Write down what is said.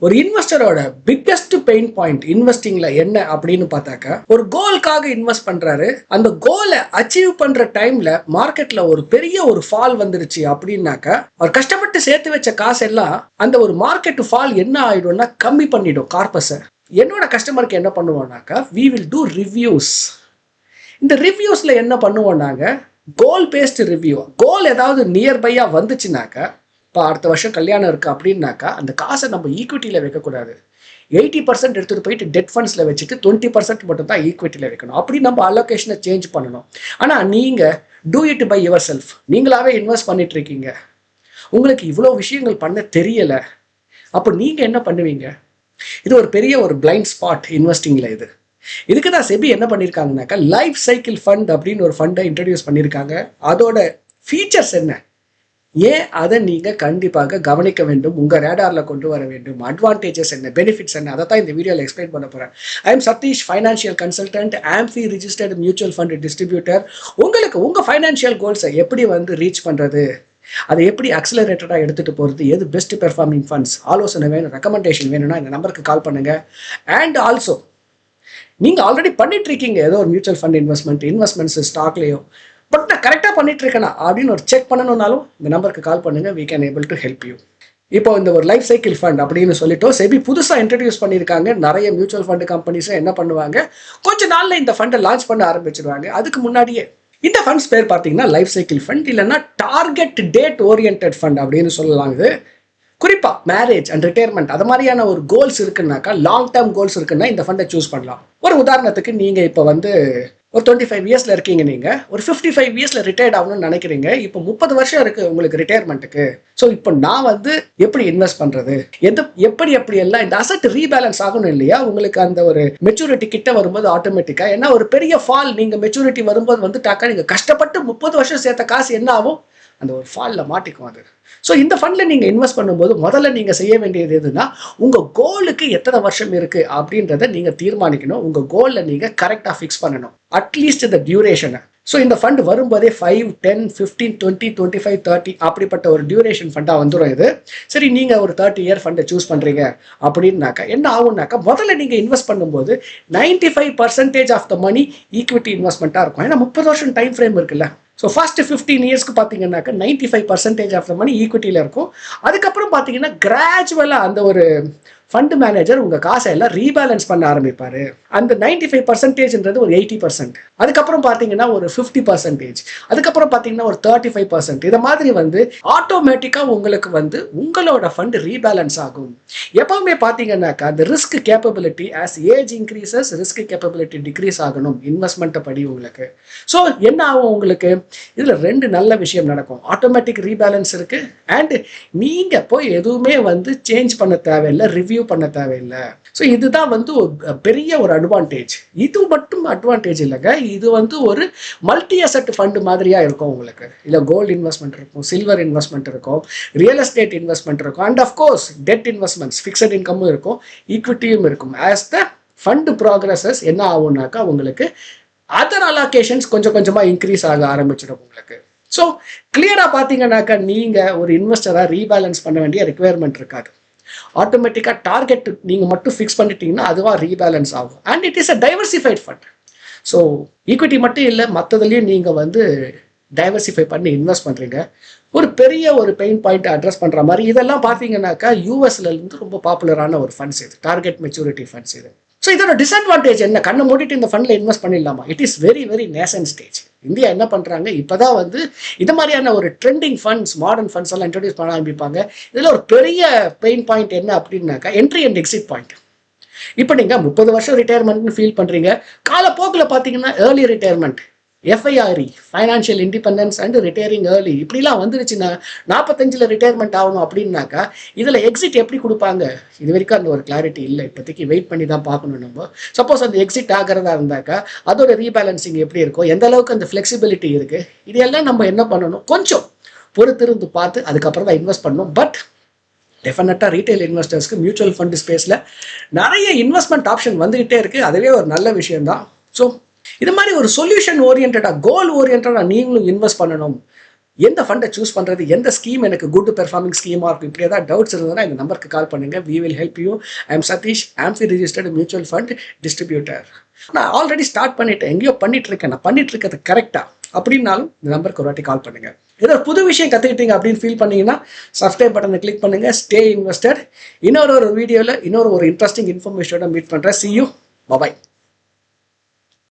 ஒரு இன்வெஸ்டரோட biggest pain point இன்வெஸ்டிங்ல என்ன அப்படின்னு பார்த்தாக்க, ஒரு கோலுக்காக இன்வெஸ்ட் பண்றாரு. அந்த கோலை அச்சீவ் பண்ற டைம்ல மார்க்கெட்ல ஒரு பெரிய ஒரு ஃபால் வந்துருச்சு அப்படின்னாக்க, அவர் கஷ்டப்பட்டு சேர்த்து வச்ச காசு எல்லாம் அந்த ஒரு மார்க்கெட் ஃபால் என்ன ஆயிடும்னா கம்மி பண்ணிடும் கார்பஸை. என்னோட கஸ்டமருக்கு என்ன பண்ணுவோம்னாக்கா, வி வில் டூ ரிவ்யூஸ். இந்த ரிவ்யூஸ்ல என்ன பண்ணுவோம்னாங்க, கோல் பேஸ்ட் ரிவ்யூ. கோல் ஏதாவது நியர்பையா வந்துச்சுனாக்கா, இப்போ அடுத்த வருஷம் கல்யாணம் இருக்குது அப்படின்னாக்கா, அந்த காசை நம்ம ஈக்விட்டியில் வைக்கக்கூடாது. 80% எடுத்துகிட்டு போயிட்டு டெட் ஃபண்ட்ஸில் வச்சுட்டு 20% மட்டும் தான் ஈக்விட்டியில் வைக்கணும். அப்படி நம்ம அலோகேஷனை சேஞ்ச் பண்ணணும். ஆனால் நீங்கள் do it by yourself. நீங்களாவே இன்வெஸ்ட் பண்ணிட்டு இருக்கீங்க, உங்களுக்கு இவ்வளோ விஷயங்கள் பண்ண தெரியலை. அப்போ நீங்கள் என்ன பண்ணுவீங்க? இது ஒரு பெரிய ஒரு பிளைண்ட் ஸ்பாட் இன்வெஸ்டிங்கில். இதுக்கு தான் செபி என்ன பண்ணியிருக்காங்கனாக்கா, லைஃப் சைக்கிள் ஃபண்ட் அப்படின்னு ஒரு ஃபண்டை இன்ட்ரடியூஸ் பண்ணியிருக்காங்க. அதோட ஃபீச்சர்ஸ் என்ன, ஏன் அதை நீங்கள் கண்டிப்பாக கவனிக்க வேண்டும், உங்கள் ரேடாரில் கொண்டு வர வேண்டும், அட்வான்டேஜஸ் என்ன, பெனிஃபிட்ஸ் என்ன, அதை தான் இந்த வீடியோவில் எக்ஸ்பிளைன் பண்ண போகிறேன். I am Sathish, financial consultant, AMFI registered mutual fund distributor. உங்களுக்கு உங்கள் ஃபைனான்ஷியல் கோல்ஸை எப்படி ரீச் பண்ணுறது, அதை எப்படி அக்ஸலரேட்டடாக எடுத்துகிட்டு போகிறது, எது பெஸ்ட் பெர்ஃபார்மிங் ஃபண்ட்ஸ், ஆலோசனை வேணும், ரெக்கமெண்டேஷன் வேணும்னா இந்த நம்பருக்கு கால் பண்ணுங்கள். அண்ட் ஆல்சோ நீங்கள் ஆல்ரெடி பண்ணிட்டு இருக்கீங்க ஏதோ ஒரு மியூச்சுவல் ஃபண்ட் இன்வெஸ்ட்மெண்ட்ஸ் ஸ்டாக்லேயோ, பட் நான் கரெக்டாக பண்ணிட்டு இருக்கேனா அப்படின்னு ஒரு செக் பண்ணணும்னாலும் இந்த நம்பருக்கு கால் பண்ணுங்க. we can able to help you. இப்போ இந்த ஒரு லைஃப் சைக்கிள் ஃபண்ட் அப்படின்னு சொல்லிட்டோம், செபி புதுசாக இன்ட்ரடியூஸ் பண்ணியிருக்காங்க. நிறைய மியூச்சுவல் ஃபண்ட் கம்பெனிஸும் என்ன பண்ணுவாங்க, கொஞ்ச நாளில் இந்த ஃபண்டை லான்ச் பண்ண ஆரம்பிச்சிருவாங்க. அதுக்கு முன்னாடியே இந்த ஃபண்ட்ஸ் பேர் பார்த்தீங்கன்னா லைஃப் சைக்கிள் ஃபண்ட், இல்லைன்னா டார்கெட் டேட் ஓரியன்ட் ஃபண்ட் அப்படின்னு சொல்லலாம். இது குறிப்பாக மேரேஜ் அண்ட் ரிட்டையர்மெண்ட் அது மாதிரியான ஒரு கோல்ஸ் இருக்குன்னாக்கா, லாங் டேர்ம் கோல்ஸ் இருக்குன்னா இந்த ஃபண்டை சூஸ் பண்ணலாம். ஒரு உதாரணத்துக்கு நீங்கள் இப்போ ஒரு 25 இயர்ஸில் இருக்கீங்க, நீங்கள் ஒரு 55 இயர்ஸில் ரிட்டையர்ட் ஆகணும்னு நினைக்கிறீங்க. இப்போ 30 வருஷம் இருக்குது உங்களுக்கு ரிட்டையர்மெண்ட்டுக்கு. ஸோ இப்போ நான் எப்படி இன்வெஸ்ட் பண்ணுறது, எப்படி எல்லாம் இந்த அசட் ரீபேலன்ஸ் ஆகணும் இல்லையா, உங்களுக்கு அந்த ஒரு மெச்சூரிட்டி கிட்ட வரும்போது ஆட்டோமேட்டிக்காக. ஏன்னா ஒரு பெரிய ஃபால் நீங்கள் மெச்சூரிட்டி வரும்போது வந்துட்டாக்கா, நீங்கள் கஷ்டப்பட்டு 30 வருஷம் சேர்த்த காசு என்ன ஆகும், அந்த ஒரு ஃபாலில் மாட்டிக்கும் அது. ஸோ இந்த ஃபண்டில் நீங்கள் இன்வெஸ்ட் பண்ணும்போது முதல்ல நீங்கள் செய்ய வேண்டியது எதுனா, உங்கள் கோலுக்கு எத்தனை வருஷம் இருக்குது அப்படின்றத நீங்கள் தீர்மானிக்கணும். உங்கள் கோலில் நீங்கள் கரெக்டாக ஃபிக்ஸ் பண்ணணும், அட்லீஸ்ட் இந்த டியூரேஷனை. ஸோ இந்த ஃபண்ட் வரும்போதே 5, 10, 15, 20, 25, 30 அப்படிப்பட்ட ஒரு டியூரேஷன் ஃபண்டாக வந்துடும் இது. சரி, நீங்கள் ஒரு 30 இயர் ஃபண்டை சூஸ் பண்ணுறீங்க அப்படின்னாக்கா என்ன ஆகும்னாக்கா, முதல்ல நீங்கள் இன்வெஸ்ட் பண்ணும்போது 95% ஆஃப் த மணி ஈக்விட்டி இன்வெஸ்ட்மெண்ட்டாக இருக்கும். ஏன்னா 30 வருஷம் டைம் ஃப்ரேம் இருக்குல்ல. ஸோ ஃபர்ஸ்ட் 15 இயர்ஸ்க்கு பார்த்தீங்கன்னாக்கா 95% ஆஃப் த மணி ஈக்விட்டியில் இருக்கும். அதுக்கப்புறம் பார்த்தீங்கன்னா கிராஜுவலாக அந்த ஒரு ஃபண்ட் மேனேஜர் உங்கள் காசை எல்லாம் ரீபேலன்ஸ் பண்ண ஆரம்பிப்பார். அந்த 95%ன்றது ஒரு 80%, அதுக்கப்புறம் பார்த்தீங்கன்னா ஒரு 50%, அதுக்கப்புறம் பார்த்தீங்கன்னா ஒரு 35%. இதை மாதிரி ஆட்டோமேட்டிக்காக உங்களுக்கு உங்களோட ஃபண்ட் ரீபேலன்ஸ் ஆகும். எப்பவுமே பார்த்தீங்கன்னாக்கா அந்த risk capability as age increases, risk capability decrease ஆகணும் இன்வெஸ்ட்மெண்ட்டை படி உங்களுக்கு. ஸோ என்ன ஆகும் உங்களுக்கு, இதில் 2 நல்ல விஷயம் நடக்கும். ஆட்டோமேட்டிக் ரீபேலன்ஸ் இருக்குது, அண்ட் நீங்கள் போய் எதுவுமே சேஞ்ச் பண்ண தேவையில்லை, ரிவ்யூ பண்ண தேவையில்லை. ஸோ இதுதான் பெரிய ஒரு அட்வான்டேஜ். இது மட்டும் அட்வான்டேஜ் இல்லைங்க, இது ஒரு மல்டி அசெட் ஃபண்ட் மாதிரியா இருக்கும் உங்களுக்கு. இல்லை கோல்டு இன்வெஸ்ட்மெண்ட் இருக்கும், சில்வர் இன்வெஸ்ட்மெண்ட் இருக்கும், ரியல் எஸ்டேட் இன்வெஸ்ட்மெண்ட் இருக்கும், and of course debt investments, fixed இன்கமும் இருக்கும், ஈக்விட்டியும் இருக்கும். ஆஸ் த ஃபண்ட் ப்ராக்ரஸஸ் என்ன ஆகும்னாக்கா, உங்களுக்கு அதர் அலோகேஷன்ஸ் கொஞ்சம் கொஞ்சமாக இன்க்ரீஸ் ஆக ஆரம்பிச்சிடும் உங்களுக்கு. ஸோ கிளியராக பார்த்தீங்கன்னாக்கா, நீங்கள் ஒரு இன்வெஸ்டராக ரீபேலன்ஸ் பண்ண வேண்டிய ரிக்வயர்மெண்ட் இருக்காது. ஆட்டோமேட்டிக்காக டார்கெட் நீங்கள் மட்டும் ஃபிக்ஸ் பண்ணிட்டீங்கன்னா அதுவாக ரீபேலன்ஸ் ஆகும். And it is a diversified fund. So equity மட்டும் இல்லை, மற்றதுலேயும் நீங்கள் டைவர்சிஃபை பண்ணி இன்வெஸ்ட் பண்ணுறீங்க. ஒரு பெரிய ஒரு பெயின் பாயிண்ட் அட்ரஸ் பண்ணுற மாதிரி இதெல்லாம் பார்த்தீங்கன்னாக்கா யூஎஸ்லேருந்து ரொம்ப பாப்புலரான ஒரு ஃபண்ட்ஸ் இது, டார்கெட் மெச்சூரிட்டி ஃபண்ட்ஸ் இது. ஸோ இதோட டிஸ்அட்வான்டேஜ் என்ன, கண்ணை மூடிட்டு இந்த ஃபண்டில் இன்வெஸ்ட் பண்ணிடலாமா? It is very very Nesan stage. India என்ன பண்ணுறாங்க, இப்போ தான் இது மாதிரியான ஒரு ட்ரெண்டிங் ஃபண்ட்ஸ், மாடர்ன் ஃபண்ட்ஸ் எல்லாம் இன்ட்ரடியூஸ் பண்ண ஆரம்பிப்பாங்க. இதில் ஒரு பெரிய பெயின் பாயிண்ட் என்ன அப்படின்னாக்கா, என்ட்ரி அண்ட் எக்ஸிட் பாயிண்ட். இப்போ நீங்கள் 30 வருஷம் ரிட்டையர்மெண்ட்னு ஃபீல் பண்ணுறீங்க, காலப்போக்கில் பார்த்தீங்கன்னா early retirement, FIRE, financial independence and retiring early, இப்படிலாம் வந்துருச்சுன்னா 45 ரிட்டையர்மெண்ட் ஆகணும் அப்படின்னாக்கா, இதில் எக்ஸிட் எப்படி கொடுப்பாங்க, இது வரைக்கும் அந்த ஒரு கிளாரிட்டி இல்லை. இப்போதைக்கு வெயிட் பண்ணி தான் பார்க்கணும் நம்ம. சப்போஸ் அந்த எக்ஸிட் ஆகிறதா இருந்தாக்கா அதோட ரீபேலன்சிங் எப்படி இருக்கும், எந்த அளவுக்கு அந்த ஃப்ளெக்சிபிலிட்டி இருக்குது, இதெல்லாம் நம்ம என்ன பண்ணணும், கொஞ்சம் பொறுத்திருந்து பார்த்து அதுக்கப்புறம் தான் இன்வெஸ்ட் பண்ணணும். பட் டெஃபினட்டாக ரீட்டைல் இன்வெஸ்டர்ஸ்க்கு மியூச்சுவல் ஃபண்ட் ஸ்பேஸில் நிறைய இன்வெஸ்ட்மெண்ட் ஆப்ஷன் வந்துகிட்டே இருக்குது. அதுவே ஒரு நல்ல விஷயம்தான். ஸோ இது மாதிரி ஒரு சொல்யூஷன் ஓரியன்டாக, கோல் ஓரியன்டாக நீங்களும் இன்வெஸ்ட் பண்ணணும், எந்த ஃபண்டை சூஸ் பண்ணுறது, எந்த ஸ்கீம் எனக்கு குட் பெர்ஃபார்மிங் ஸ்கீமாக இருக்கும், இப்படி ஏதாவது டவுட்ஸ் இருந்ததுன்னா இந்த நம்பருக்கு கால் பண்ணுங்கள். We will help you. I am Sathish, AMFI registered mutual fund distributor. நான் ஆல்ரெடி ஸ்டார்ட் பண்ணிட்டேன், எங்கேயோ பண்ணிட்டு இருக்கேன், நான் பண்ணிட்டு இருக்கிறது கரெக்டாக அப்படின்னாலும் இந்த நம்பருக்கு ஒரு வாட்டி கால் பண்ணுங்கள். ஏதோ புது விஷயம் கற்றுக்கிட்டீங்க அப்படின்னு ஃபீல் பண்ணீங்கன்னா சப்ஸ்கிரைப் பட்டனை கிளிக் பண்ணுங்கள். Stay invested. இன்னொரு வீடியோவில் இன்னொரு இன்ட்ரெஸ்டிங் இன்ஃபர்மேஷனோட மீட் பண்ணுறேன். See you. Bye-bye.